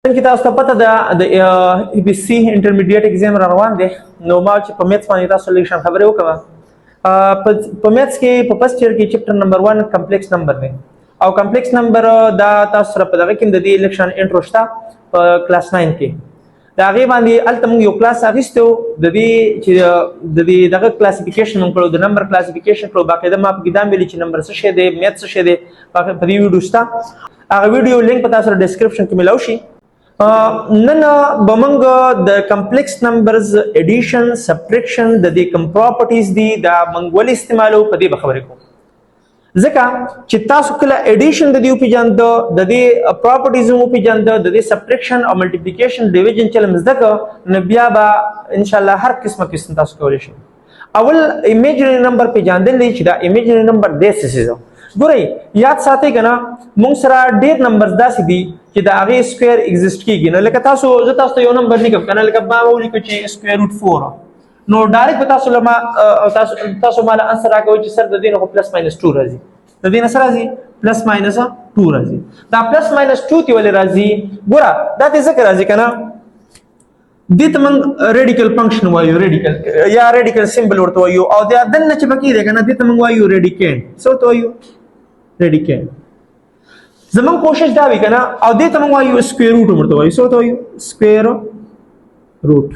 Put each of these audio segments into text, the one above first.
کې تاسو ته پته ده د ای بي سي انټرمیډیټ ایگزام را روان دی نو ما چې په میتھس باندې تاسو لیکشن خبرې وکړه په میتھس کې په فرست ایئر کې چپټر نمبر 1 کمپلیکس نمبر دی او کمپلیکس نمبر دا تاسو سره په دغه کې د دې لیکشن انټرو شته په کلاس 9 کې دا هغه باندې الته موږ یو کلاس اخیستو د دې چې د دې دغه کلاسیفیکیشن موږ کړو د نمبر کلاسیفیکیشن کړو باقاعده ما په کې دا ویلي چې نمبر څه شی دی میتھس څه شی دی په دې ویډیو شته هغه ویډیو لینک په تاسو سره ډسکرپشن کې ملاوي شي نن بمنګ د کمپلیکس نمبرز ایډیشن سبټریکشن د دې کوم پراپرټیز دي دا منګ ول استعمالو په دې خبرې کوم ځکه چې تاسو کله ایډیشن د دې پیژاند د دې پراپرټیز مو پیژاند د دې سبټریکشن او ملټیپلیکیشن ډیویژن چل مزدګ نو بیا به ان شاء الله هر قسم تاسو کولی شئ اول ایمیجنری نمبر پیژاندل دي چې دا ایمیجنری نمبر د څه ګورئ یاد ساتئ کنه مونږ سره ډېر نمبرز داسې دي چې د هغې سکویر ایگزسټ کېږي نو لکه زه تاسو ته یو نمبر لیکم کنه لکه ما ولیکو چې سکویر روټ 4 نو ډایرکټ به تاسو ماله انسر راکوئ چې سر د دې نه خو پلس ماینس 2 راځي د دې نه څه راځي پلس ماینس 2 راځي دا پلس ماینس 2 تی ولې راځي ګوره دا دې ځکه راځي کنه دې ته موږ ریډیکل فنکشن وایو ریډیکل یا ریډیکل سمبل ورته وایو او دا دنه چې پکې دی کنه دې ته موږ وایو ریډیکینټ څه ورته وایو ریډیکینټ زمون کوشش دا وی کنه او دې ته موږ وایو سکویر روټ ورته وایو څه ورته وایو سکویر روټ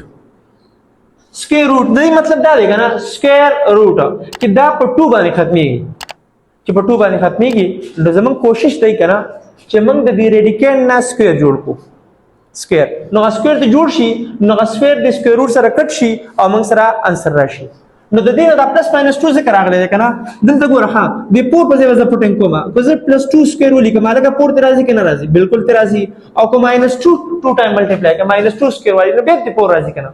سکویر روټ دې مطلب دا دی کنه سکویر روټ چې دا په 2 باندې ختميږي چې په 2 باندې ختميږي نو زمون کوشش دی کنه چې موږ د دې ریډیکینټ نه سکویر جوړ کړو سکویر نو سکویر ته جوړ شي نو سکویر د سکویر روټ سره کټ شي او موږ سره انسر راشي نو د دې نه پلس ماینس 2 ذکر راغلی دی کنه دلته ګوره ها د پور په ځای وځه پټینګ کومه په ځای پلس 2 سکویر ولیکم هغه پور ته راځي کنه راځي بالکل ته راځي او کو ماینس 2 ټایم ملټیپلای که ماینس 2 سکویر والی نو بیا ته پور راځي کنه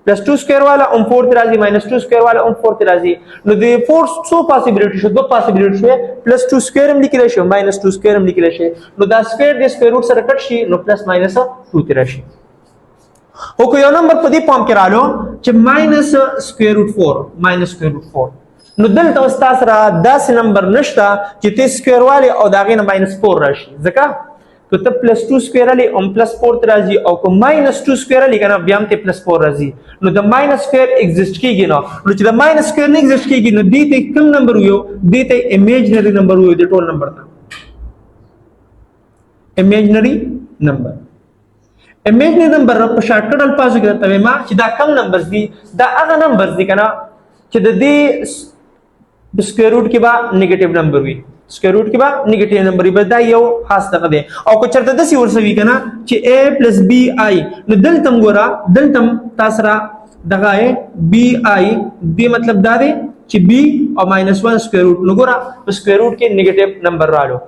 پلس 2 سکویر والا 4 ته راځي ماینس 2 سکویر والا 4 ته راځي نو د 4 څو پاسیبিলিټی شو دوه پاسیبিলিټی شو پلس 2 سکویر هم لیکل شي ماینس 2 سکویر هم لیکل شي نو دا سکویر د سکویر روټ سره کټ شي نو پلس ماینس 2 ته راشي او کو یو نمبر په دې پام کې رالو چې ماینس سکویر روټ 4 ماینس سکویر روټ 4 نو دلته استاد سره داسې نمبر نشته چې ته سکویر والی او دا غینه ماینس 4 راشي ځکه که ته پلس 2 سکویر والی او پلس 4 ته راځي او که ماینس 2 سکویر والی کنه بیا هم ته پلس 4 راځي نو د ماینس سکویر ایگزیسټ کیږي نو چې د ماینس سکویر نه ایگزیسټ کیږي نو دې ته کوم نمبر ویو دې ته ایمیجنری نمبر ویو د ټول نمبر ته ایمیجنری نمبر ایمیجنری نمبر په شارټکټ الفاظو کې درته وایم چې دا کم نمبرز دي دا هغه نمبرز دي کنه چې د دې سکویر روټ کې به نیگیټیو نمبر وي سکویر روټ کې به نیگیټیو نمبر وي دا یو خاص دغه دی او که چېرته داسې ورسوي کنه چې a پلس بی آی نو دلته ګوره دلته تاسو را دغه بی آی بی مطلب دا دی چې بی او ماینس 1 سکویر روټ نو ګوره په سکویر روټ کې نیگیټیو نمبر رالو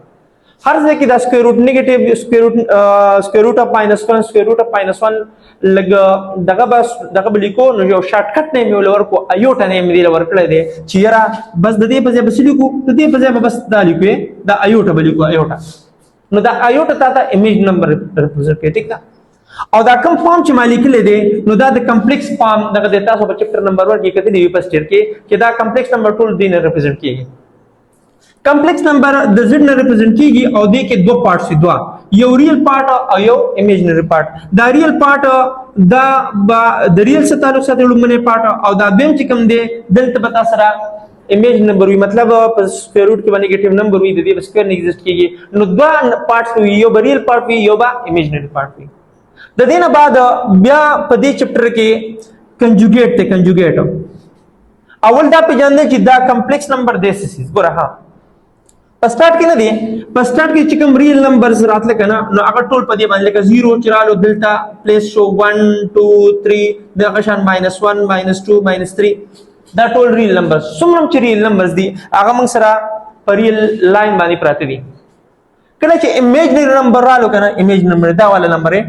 हर जगह की the square root negative square root of minus 1 square root of minus 1 लग दगा बलिको नो जो शॉर्टकट नेम ولور को ايوټا नेम دی ولور کړی دی چې یرا بس د دې په ځای بس لیکو د دې په ځای بس دا لیکو دا ايوټا بلیکو ايوټا نو دا ايوټا تا امیج نمبر ریپرزینټ کوي ٹھیک ده او دا کوم فارم چې مالک لیدي نو دا د کمپلیکس فارم دغه د تاسو په چپټر نمبر 1 کې کتلی وی پسټر کې چې دا کمپلیکس نمبر ټول دین ریپرزینټ کیږي کمپلیکس نمبر د زد نه ریپرزینټ کیږي او د کې دوه پارټس دي یو ریل پارت او یو امیجنری پارت دا ریل پارت دا د ریل سره تعلق ساتي لومړنی پارت او دا بیم چې کوم دی دلته پتا سره امیج نمبر وي مطلب په سکویر روټ کې باندې نیگیټیو نمبر وي د دې سکویر نه ایگزیسټ کیږي نو دوه پارټس وي یو ریل پارت وي یو با امیجنری پارت وي د دې نه بعد بیا په دې چپټر کې کنجوګیټ ته کنجوګیټ اول دا پیژندل چې دا کمپلیکس نمبر دیسیس ګوره ها په سٹارټ کې نه دی په سٹارټ کې چې کوم ریل نمبرز راتله کنه نو هغه ټول په دې باندې لکه 0 چرالو دلتا پلیس شو 1 2 3 دغه شان -1 -2 -3 دا ټول ریل نمبرز څومره چې ریل نمبرز دي هغه موږ سره په ریل لاین باندې پراته دي کله چې امیجنری نمبر رالو کنه امیج نمبر دا والا نمبر ہے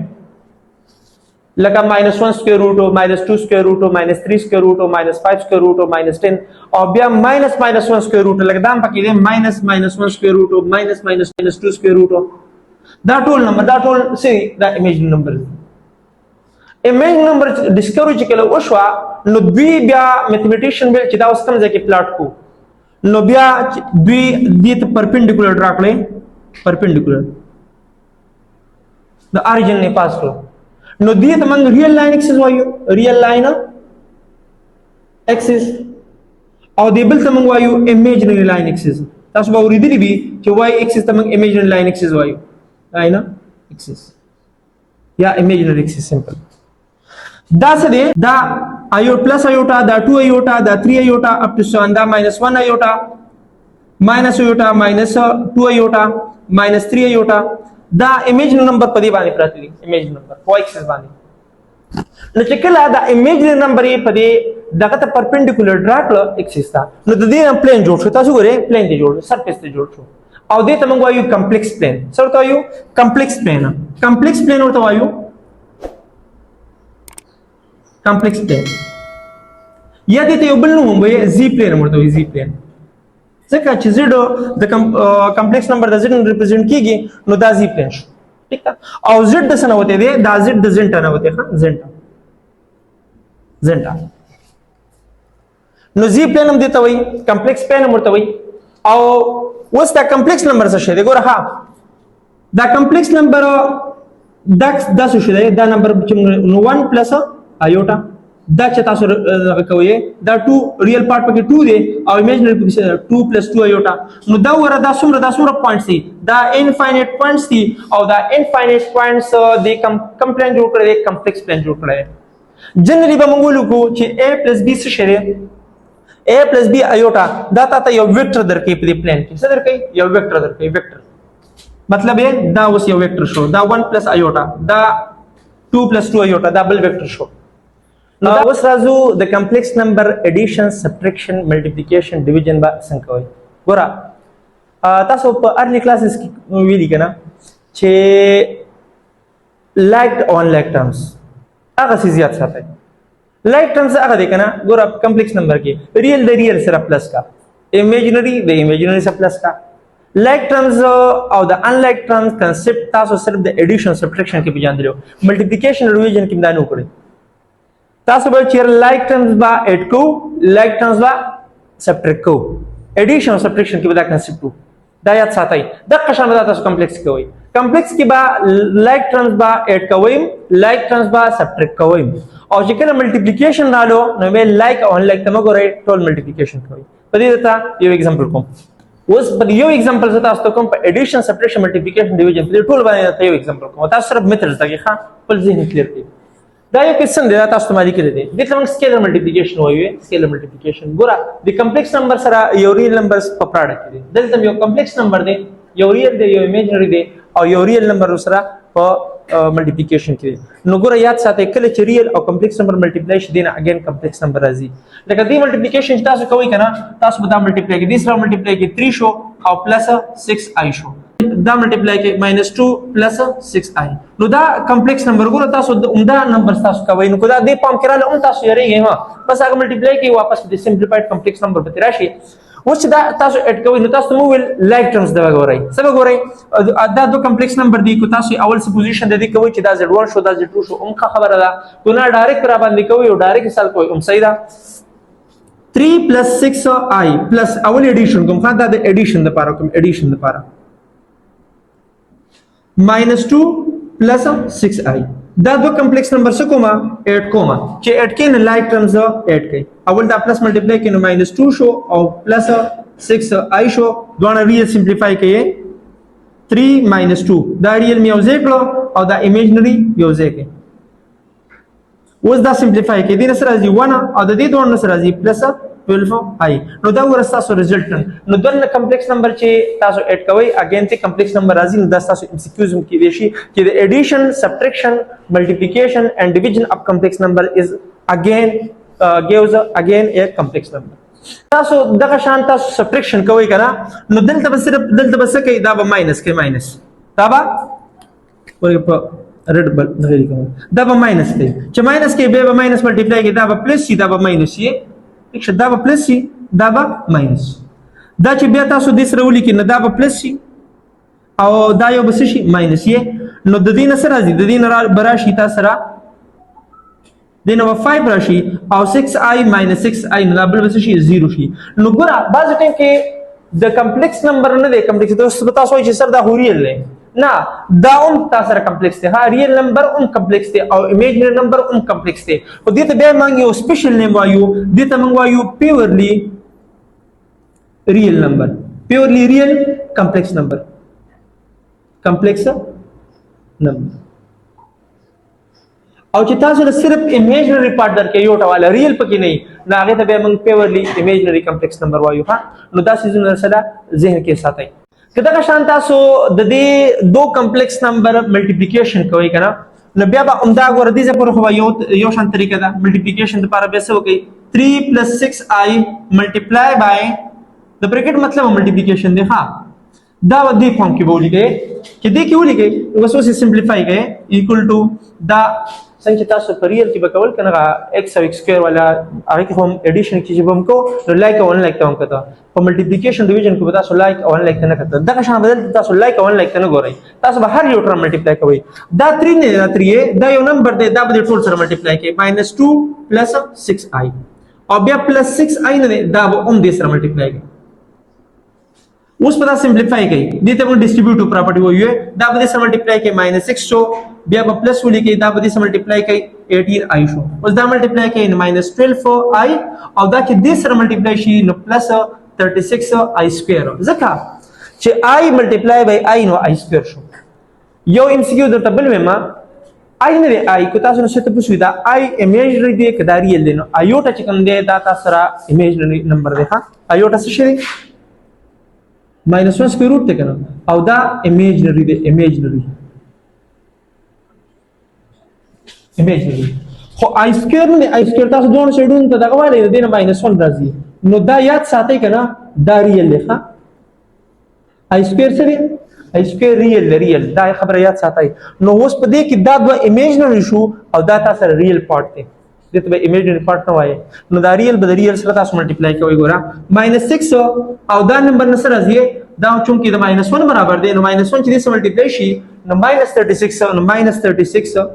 लगा -1 स्क्वायर रूट और -2 स्क्वायर रूट और -3 स्क्वायर रूट और -5 स्क्वायर रूट और -10 और बिया -1 स्क्वायर रूट लगा दाम पकी दे -1 स्क्वायर रूट और -2 स्क्वायर रूट दा टोल नंबर दा टोल सी दा इमेज नंबर डिस्कवरी चकले वशवा नो द्वि बिया मैथमेटिशियन बिल चिदा उसकम जाके प्लॉट को नो बिया द्वि दीत परपेंडिकुलर ड्रा कले परपेंडिकुलर د اوريجن نه پاس کړو نو دې ته موږ ریل لاین اکسس وایو ریل لاین اکسس او دې بل ته موږ وایو امیجنری لاین اکسس تاسو به اوریدلی وي چې وای اکسس ته موږ امیجنری لاین اکسس وایو لاین اکسس یا امیجنری اکسس سمپل دا څه دی دا ایو پلس ایوټا دا 2 ایوټا دا 3 ایوټا اپ ټو 7 دا -1 ایوټا minus iota minus 2 iota minus 3 iota دا imaginary number په دې باندې پراته دي imaginary number په اکسس باندې نو چې کله دا imaginary number یې په دې دغه ته perpendicular ډرا کړ اکسس ته نو د دې پلین جوړ شو تاسو ګورئ پلین دی جوړ سرفیس ته جوړ شو او دې ته موږ وایو کمپلیکس پلین څه ورته وایو کمپلیکس پلین ورته وایو کمپلیکس پلین یا دې ته یو بل نوم وایي زی پلین ورته وایي زی پلین ځکه چې زیډ د کمپلیکس نمبر د زیډ ریپرزینټ کیږي نو دا زی پلین شو ٹھیک ده او زیډ د څه نه وته دی دا زیډ د زینټا نه وته ښه زینټا نو زی پلین هم دیته وای کمپلیکس پلین هم ورته وای او اوس دا کمپلیکس نمبر څه شي دی ګوره ها دا کمپلیکس نمبر دا څه شي دی دا نمبر نو 1 پلس ایوټا دا چې تاسو کوی دا 2 ریل پارت پکې 2 دی او امیجنری پکې 2 + 2 ایوټا نو دا ور دا څومره پوینټس دي دا انفینټ پوینټس دي او دا انفینټ پوینټس د کم پلان جوړ کړی کمپلیکس پلان جوړ کړی جنرally به موږ ولیکو چې a + b څه شری a + b ایوټا دا ته یو ویکټر درکې په دې پلان کې څه درکې یو ویکټر درکې ویکټر مطلب دا اوس یو ویکټر شو دا 1 + ایوټا دا 2 + 2 ایوټا دا بل ویکټر شو نو اوس راځو د کمپلیکس نمبر اډیشن سبټریکشن ملټیپلیکیشن ډیویژن با څنګه کوي ګوره تاسو په ارلی کلاسز کې ویلي کنه چې لایکډ اون لایک ټرمز هغه څه زیات ساتي لایک ټرمز هغه دی کنه ګوره کمپلیکس نمبر کې ریل د ریل سره پلس کا امیجنری د امیجنری سره پلس کا لایک ټرمز او د ان لایک ټرمز کنسپټ تاسو صرف د اډیشن سبټریکشن کې پیژاندلو ملټیپلیکیشن ډیویژن کې نه وکړي تاسو به چیر لایک ټرمز با اډ کو لایک ټرمز با سبټریکټ کو اډیشن او سبټریکشن کې به دا کنسپټ دا یاد ساتئ د قشن به تاسو کمپلیکس کوئ کمپلیکس کې با لایک ټرمز با اډ کوئ لایک ټرمز با سبټریکټ کوئ او چې کله ملټیپلیکیشن رالو نو به لایک او لایک تم ګورئ ټول ملټیپلیکیشن کوئ په دې ته یو ایگزامپل کوم اوس په یو ایگزامپل زه تاسو ته کوم په اډیشن سبټریکشن ملټیپلیکیشن ډیویژن په ټول باندې یو ایگزامپل کوم تاسو صرف میتھډز دغه ښه خپل ذهن کلیر کړئ دا یو قسم دی تاسو ته مالي کړی دی دغه موږ سکیلر ملټیپلیکیشن وایو سکیلر ملټیپلیکیشن ګوره د کمپلیکس نمبر سره یو ریل نمبرز په پراډکټ دی دلته یو کمپلیکس نمبر دی یو ریل دی یو امیجنری دی او یو ریل نمبر سره په ملټیپلیکیشن کې نو ګوره یاد ساتئ کله چې ریل او کمپلیکس نمبر ملټیپلای شي دینه اگین کمپلیکس نمبر راځي لکه دې ملټیپلیکیشن چې تاسو کوئ کنه تاسو به دا ملټیپلای کې دې سره ملټیپلای کې 3 شو او پلس 6i شو دا ملټیپلای کې -2 + 6i نو دا کمپلیکس نمبر ګوره تاسو عمده نمبر تاسو کوئ نو دا دې پام کړه هم تاسو یریږئ ها بس هغه ملټیپلای کې واپس د سمپلیفایډ کمپلیکس نمبر به راشي اوس دا تاسو اډ کوئ نو تاسو مو ویل لایک ټرمز دا غوړئ څه غوړئ دا دو کمپلیکس نمبر دی کو تاسو اول سپوزیشن د دې کوي چې دا z1 شو دا z2 شو هم خبره ده کو نه ډایرکټ را باندې کوي او ډایرکټ مثال کوي هم صحیح ده 3 + 6i پلس اول اډیشن کوم خاطر د اډیشن لپاره کوم اډیشن لپاره -2 + 6i دا دو کمپلیکس نمبر څه کومه 8 کومه چې 8 کې نه لایک ټرمز 8 کوي اول دا پلس ملټیپلای کې نو -2 شو او پلس 6i شو دوه ریل سمپلیفای کړئ 3 - 2 دا ریل می یوځای کړو او دا امیجنری یوځای کړئ اوس دا سمپلیفای کړئ دې سره راځي 1 او د دې دوه سره راځي پلس 12i نو دا ورستا سو ریزلټ نو دغه کمپلیکس نمبر چې تاسو اډ کوئ اگین ته کمپلیکس نمبر راځي نو دا تاسو ام سی کیوز کې دی شي چې د اډیشن سبټریکشن ملټیپلیکیشن اینڈ ډیویژن اف کمپلیکس نمبر از اگین gives again a complex number تاسو دغه شان تاسو سبټریکشن کوئ کنه نو دلته به صرف دلته به څه کوي دا به ماینس کوي ماینس دا به ورګه په ریډ بل نه کوي دا به ماینس کوي چې ماینس کې به ماینس ملټیپلای کوي دا به پلس شي دا به ماینس شي ښه دا به پلس شي دا به ماینس دا چې بیا تاسو د سره ولیکئ نه دا به پلس شي او دا یو به شي ماینس یې نو د دې نه سره راځي د دې نه براشي تاسو سره دینه 5 راشي او 6i - 6i نه بل به شي 0 شي نو ګوره بعض ټیم کې د کمپلیکس نمبر نه دی کمپلیکس تاسو وایي چې سر دا هوریل دی نه دا تاسو سره کمپلیکس دی ها ریل نمبر کمپلیکس دی او امیجنری نمبر کمپلیکس دی خو دې ته بیا موږ یو سپیشل نیم وایو دې ته موږ وایو پیورلی ریل نمبر پیورلی ریل کمپلیکس نمبر او چې تاسو له صرف امیجنری پارت درکې یو ټواله ریل پکې نه نه هغه ته به موږ پیورلی امیجنری کمپلیکس نمبر وایو ها نو دا سيزونه سره ذهن کې ساتئ کدا شان تاسو د دې دو کمپلیکس نمبر ملټیپلیکیشن کوي کنه نو بیا به عمدا غوړ دي چې پر خو یو شان طریقه ده ملټیپلیکیشن لپاره به څه وکړي 3 + 6i ملټیپلای بای د بریکټ مطلب ملټیپلیکیشن دی ها دا د دې فارم کې ولیکئ چې دې کې ولیکئ وسوسه سمپلیفای کړئ ایکوال ټو دا څنګه تاسو په ریل کې به کول کنه x او x سکوير والا هغه کې هم اډیشن کې چې هم کو نو لایک او ان لایک ته هم کته په ملټیپلیکیشن ډیویژن کې به تاسو لایک او ان لایک نه کته دا شان بدل تاسو لایک او ان لایک نه ګورئ تاسو به هر یو ټرم ملټیپلای کوئ دا 3 نه دا 3 دا یو نمبر دی دا به ټول سره ملټیپلای کوي -2 + 6i او بیا +6i نه دا به هم دې سره ملټیپلای کوي اوس په تاسو سمپلیفای کړئ دې ته موږ ډیسټریبیوټیو پراپرټي وایو دا به سره ملټیپلای کوي -6 شو بیا به پلس ولیکئ دا به سره ملټیپلای کوي 18i شو اوس دا ملټیپلای کوي -12i او دا چې دې سره ملټیپلای شي نو +36i سکوير ځکه چې i ملټیپلای بای i نو i سکوير شو یو ام سی کیو درته بل وېما i نه دی i کو تاسو نو څه ته پوښتنه دا i امیجنری دی کدا ریل دی نو ایوټا چې کوم دی دا تاسو سره امیجنری نمبر دی ها ایوټا څه شي -1 سکوير روټ ته کنه او دا امیجنری دی امیجنری خو آی سکوير نه آی سکوير تاسو دوه شیډون ته دغه وایي د دې نه -1 راځي نو دا یاد ساتئ کنه دا ریل دی ښا آی سکوير څه دی آی سکوير ریل دا خبره یاد ساتئ نو اوس په دې کې دا دوه امیجنری شو او دا تاسو ریل پارت دی دته به امیجنری پارت نه وایي نو دا ریل به ریل سره تاسو ملټیپلای کوئ ګوره -6 او دا نمبر نه سره راځي دا چونکی د -1 برابر دی نو -1 چې دې سره ملټیپلای شي نو -36 نو -36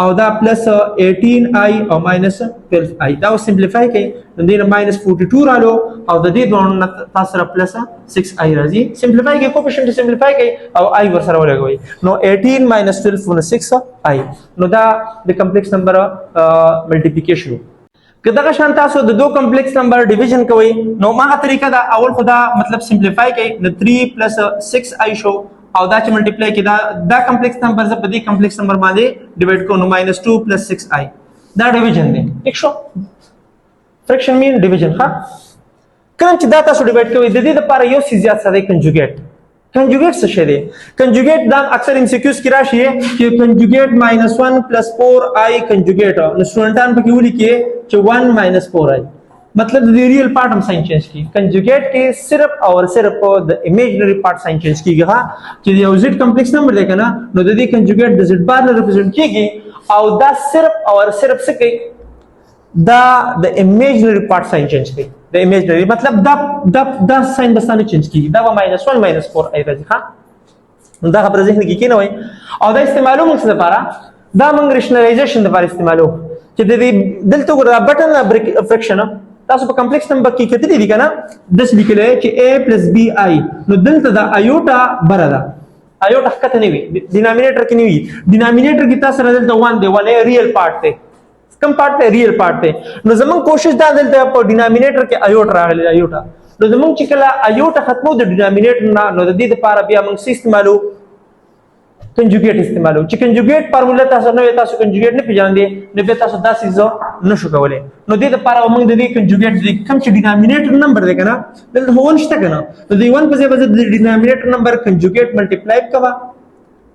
او دا +18i او -12i دا سمپلیفای کړئ نو دې -42 رالو او د دې دوه تاسو سره +6i راځي سمپلیفای کړئ کوفیشنټ سمپلیفای کړئ او i ور سره ولګوئ نو 18 - 12 نو 6i نو دا د کمپلیکس نمبر ملټیپلیکیشن که دغه شان تاسو د دو کمپلیکس نمبر ډیویژن کوئ نو ماغه طریقه دا اول خدا مطلب سمپلیفای کړئ نو 3 + 6i شو او دا چې ملټیپلای کې دا کمپلیکس نمبر ز په دې کمپلیکس نمبر باندې ډیوایډ کو نو -2 + 6i دا ډیویژن دی ٹھیک شو فریکشن مین ډیویژن ها کوم چې دا تاسو ډیوایډ کوئ د دې لپاره یو سی زیات سره کنجوګیټ څه شی دی کنجوګیټ دا اکثر ام سی کیوز کې راشي چې کنجوګیټ -1 + 4i کنجوګیټ نو سټوډنټان په کې ولیکي چې 1 - 4i मतलब د ریل پارت هم ساين چینج کی کنجوګیټ کې صرف او صرف د امیجنری پارت ساين چینج کیږي ها چې یو زد کمپلیکس نمبر دی کنه نو د دې کنجوګیټ د زد بار نه ریپرزینټ کیږي او دا صرف او صرف څه کوي دا د امیجنری پارت ساين چینج کوي د امیجنری مطلب دا ساين بسانه چینج کیږي دا -1 - 4i راځي ها دا خبره ذهن کې نه وای او دا استعمالو موږ لپاره دا موږ ریشنلایزیشن لپاره استعمالو چې د دې دلته ګور بټن فریکشن تاسو په کمپلیکس نمبر کې کتلی دي کنه د څه لیکل چې a + bi نو دلته دا ایوټا بره ده ایوټا کته نه وي ډینامینیټر کې نه وي ډینامینیټر کې تاسو دلته 1 دی 1 ریل پارت دی کم پارت دی ریل پارت دی نو زمون کوشش دا دلته په ډینامینیټر کې ایوټا راغلی ایوټا نو زمون چې کله ایوټا ختمو د ډینامینیټر نه نو د دې لپاره بیا موږ استعمالو کنجوګیټ استعمالو چې کنجوګیټ فارموله تاسو نه تاسو کنجوګیټ نه پیژاندې نو به تاسو دا سیزو نشو کولای نو دې لپاره موږ د دې کنجوګیټ د کم چې ډینامینیټر نمبر دی کنه دلته هون شته کنه نو د 1 په ځای د ډینامینیټر نمبر کنجوګیټ ملټیپلای کوا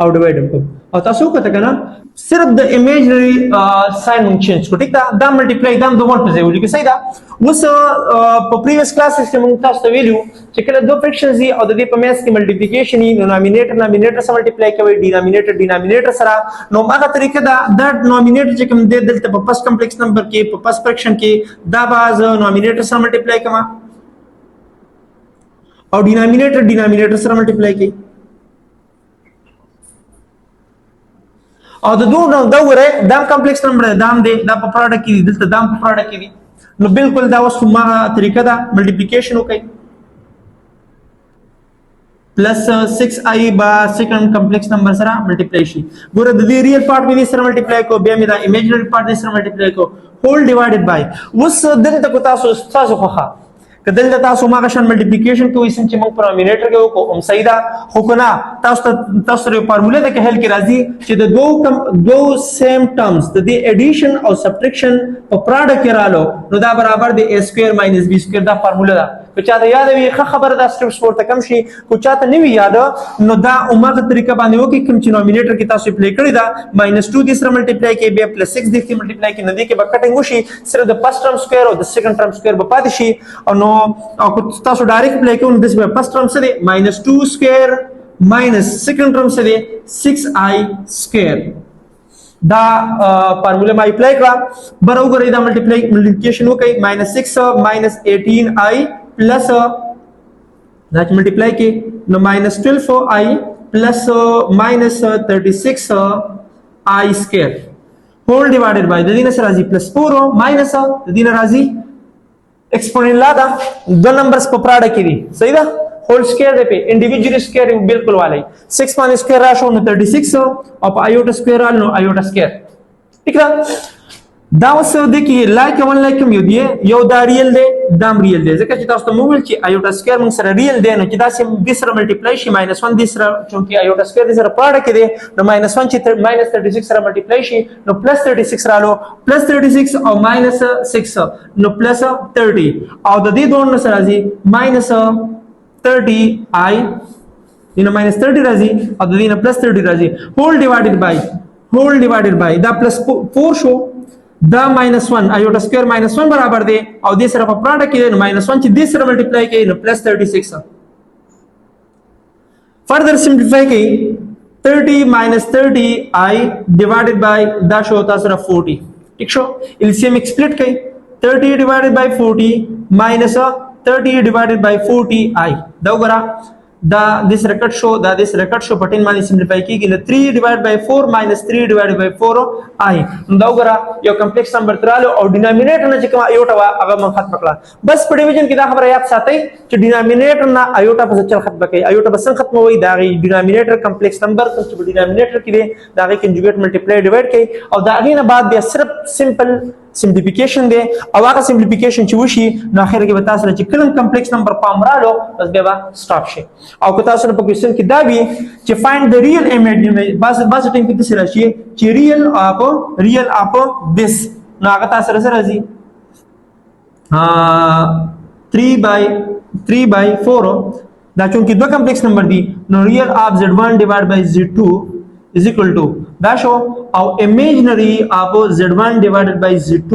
او ډیوایډ کو او تاسو کته کنه صرف د امیجنری ساين چینج کو ټیک دا ملټیپلای دا د 1 په ځای ولیکي صحیح دا اوس په پریویس کلاسز کې موږ تاسو ته ویلو چې کله دو فریکشنز دي او د دې په میث کې ملټیپلیکیشن نو نومینیټر سره ملټیپلای کوي ډینامینیټر سره نو هغه طریقه دا نومینیټر چې کوم دی دلته په فرست کمپلیکس نمبر کې په فرست فریکشن کې دا باز نومینیټر سره ملټیپلای کما او ډینامینیټر سره ملټیپلای کوي او د دوه نو دا وره دا کمپلیکس نمبر دام دی دا په پروډکټ کې دلته دام په پروډکټ کې نو بالکل دا اوس ما طریقه دا ملټیپلیکیشن وکړي plus 6i با second complex number सरा मल्टीप्लाई शि ګوره د دې ریل پارت مې سره ملټیپلای کو بیا مې دا ایمیجنری پارت سره ملټیپلای کو هول ډیوایډډ بای وس دلته کو تاسو خوخه کدل تاسو ما غشن ملټیپلیکیشن کوي سم چې موږ پرامینیټر کې وکړو هم صحیح ده خو کنه تاسو ته فارموله ده کې حل کې راځي چې د دوه سیم ټرمز د دې اډیشن او سبټریکشن په پروډکټ کې رالو نو دا برابر دی a سکوير ماینس b سکوير دا فارموله ده که چاته یاد وي ښه خبره ده سټیپس ورته کم شي کو چاته نه وي یاد نو دا عمره طریقه باندې وکړي کوم چې نومینیټر کې تاسو اپلای کړی دا -2 د سره ملټیپلای کې بیا +6 د سره ملټیپلای کې ندی کې به کټینګ وشي سره د فرست ټرم سکوير او د سیکنډ ټرم سکوير به پاتې شي او نو تاسو ډایرکټ اپلای کوئ د فرست ټرم سره -2 سکوير ماینس سیکنډ ټرم سره 6i سکوير دا فارموله ما اپلای کړه بر وګورئ دا ملټیپلیکیشن وکړئ -6 -18i plus دا چې ملټیپلای کې نو -12i plus -36i سکوير هول ډیوایډډ بای د دې نه راځي +4 ماینس د دې نه راځي ایکسپوننټ لا دا دو نمبرز په پراډکټ کې دي صحیح ده هول سکوير دی په انډیویډوال سکوير بالکل والی 6 باندې سکوير راشو نو 36 او په ایوټا سکوير رال نو ایوټا سکوير ٹھیک ده دا وسو د کې لایک ون لایک یو دی یو دا ریل دی دام ریل دی ځکه چې تاسو ته مو ویل چې ایوټا سکوير موږ سره ریل دی نو چې دا سم د سره ملټیپلای شي -1 د سره چونکی ایوټا سکوير د سره پراډکټ کې دی نو -1 چې -36 سره ملټیپلای شي نو +36 رالو +36 او -6 نو +30 او د دې دوه سره راځي -30i دینه -30 راځي او د دې نه +30 راځي هول ډیوایډډ بای دا +4 شو دا -1 ایوټا سکوير -1 برابر دی او دې سره په پراډکټ کې دی -1 چې دې سره ملټیپلای کوي نو +36 فردر سمپلیفای کوي 30 -30i ډیوایډډ بای دا شو تاسو سره 40 ٹھیک شو السیم ایکسپلیټ کوي 30 ډیوایډډ بای 40 -30 ډیوایډډ بای 40i دا وګوره دا this record show دا this record show په 10 باندې سمپلیفای کیږي نو 3 ډیوایډ بای 4 -3 ډیوایډ بای 4i دا وګوره یو کمپلیکس نمبر ترالو او ډینامینیټر نه چې کوم ایوټا وا هغه من ختم کړه بس په ډیویژن کې دا خبره یاد ساتئ چې ډینامینیټر نه ایوټا په چل ختم کړي ایوټا بس ختموي دا غي ډینامینیټر کمپلیکس نمبر چې په ډینامینیټر کې دی دا غي کنجوګیټ ملټیپلای ډیوایډ کړي او دا غي نه بعد بیا صرف سمپل سمپلیفیکیشن دی او هغه سمپلیفیکیشن چې وشي نو اخر کې به تاسو چې کلم کمپلیکس نمبر پام رالو بس بیا سٹاپ شي او که تاسو په کوېسچن کې دا وی چې فایند د ریل امیج بس ټیم کې څه راشي چې ریل اپ this نو هغه تاسو سره راځي 3/4 دا چونکی دو کمپلیکس نمبر دی نو ریل اپ z1 ډیوایډ بای z2 is equal to دا شو او imaginary of z1 divided by z2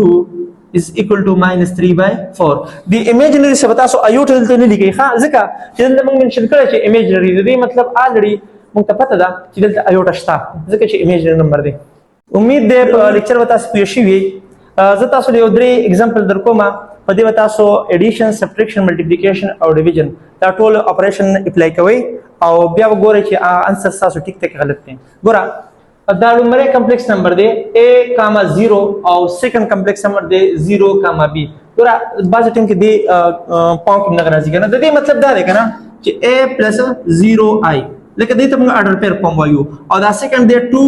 is equal to -3/4 the imaginary څه تاسو ایوټ دلته نه لیکي ښا ځکه چې دلته موږ منشن کړی چې imaginary د دې مطلب already موږ ته پته ده چې دلته ایوټ شته ځکه چې imaginary نمبر دی امید ده په لیکچر وتا تاسو پوه شئ زه تاسو له یو درې اگزامپل درکوم په دې وتا تاسو اډیشن سبټریکشن ملټیپلیکیشن او ډیویژن دا ټول اپریشن اپلای کوئ او بیا وګورئ چې انسر تاسو ټیک ټیک غلط دي ګوره دا لومړی کمپلیکس نمبر دی a, 0 او سیکنډ کمپلیکس نمبر دی 0, b ګوره بعض ټیم کې دی پاو کې نه راځي کنه د دې مطلب دا دی کنه چې a + 0i لکه دې ته موږ اډر پیر پام وایو او دا سیکنډ دی 2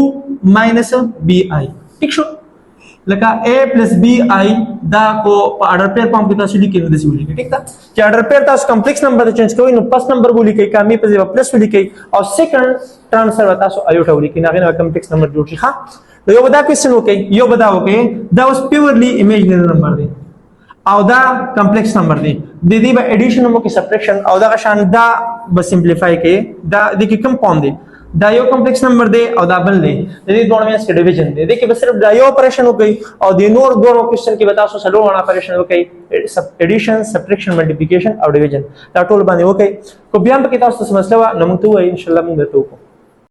- bi ٹھیک شو لکه a + bi دا کو په اډر پیر پام کې تاسو لیکئ نو د سی لیکئ ٹھیک ده چې اډر پیر تاسو کمپلیکس نمبر ته چینج کوئ نو فرست نمبر بولی کوي کامی په ځای پلس ولیکئ او سیکنډ ټرانسفر تاسو ایوټا ولیکئ نه غوښنه کمپلیکس نمبر جوړ شي ها نو یو بدا کوېسچن وکړئ یو بدا وکړئ دا اوس پیورلی ایمیجنری نمبر دی او دا کمپلیکس نمبر دی د دې به اډیشن مو کې سبټریکشن او دا شان دا به سمپلیفای کړئ دا د کې کم پاوند دی دا یو کمپلیکس نمبر دی او دا بل دی د دې دوه مینس کې ډیویژن دی د کې به صرف دا یو اپریشن وکړي او د نور دوه کوېسچن کې به تاسو سلو ون اپریشن وکړي اډیشن سبټریکشن ملټیپلیکیشن او ډیویژن دا ټول باندې وکړي کو بیا په کې تاسو څه مسله نو موږ ته وایي ان شاء الله موږ ته وکړو